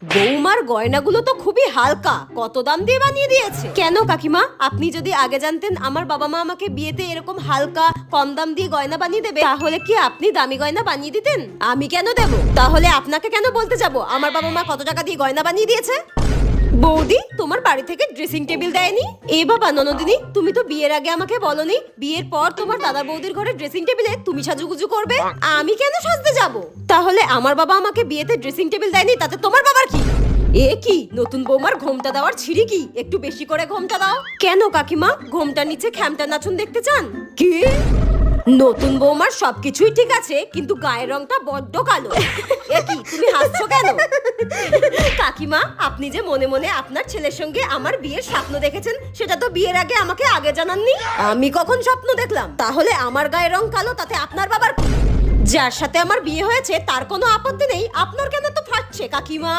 বৌমার গয়নাগুলো তো খুবই হালকা, কত দাম দিয়ে বানিয়ে দিয়েছে? কেন কাকিমা, আপনি যদি আগে জানতেন আমার বাবা মা আমাকে বিয়েতে এরকম হালকা কম দাম দিয়ে গয়না বানিয়ে দেবে, তাহলে কি আপনি দামি গয়না বানিয়ে দিতেন? আমি কেন দেব? তাহলে আপনাকে কেন বলতে যাব আমার বাবা মা কত টাকা দিয়ে গয়না বানিয়ে দিয়েছে? বৌদি, তোমার বাড়ি থেকে ড্রেসিং টেবিল দেয়নি? এ বাবা ননদিনী, তুমি তো বিয়ের আগে আমাকে বলনি বিয়ের পর তোমার দাদা বৌদির ঘরে ড্রেসিং টেবিলে তুমি সাজুগুজু করবে। আমি কেন সাজতে যাব? তাহলে আমার বাবা আমাকে বিয়েতে ড্রেসিং টেবিল দেয়নি, তাতে তোমার বাবার কি? এ কি নতুন বৌমার ঘোমটা দেওয়ার ছিঁড়ি কি? একটু বেশি করে ঘোমটা দাও। কেন কাকিমা, ঘোমটার নিচে খ্যামটা নাচুন দেখতে চান কি? নতুন বৌমার সবকিছুই ঠিক আছে, কিন্তু গায়ের রংটা বড্ড কালো। এ কি, তুমি হাসছো কেন? কাকিমা, আপনি যে মনে মনে আপনার ছেলের সঙ্গে আমার বিয়ের স্বপ্ন দেখেছেন, সেটা তো বিয়ের আগে আমাকে আগে জানাননি। আমি কখন স্বপ্ন দেখলাম? তাহলে আমার গায়ের রং কালো, তাতে আপনার বাবার কি? যার সাথে আমার বিয়ে হয়েছে তার কোনো আপত্তি নেই, আপনার কেন তো ফাটছে কাকিমা?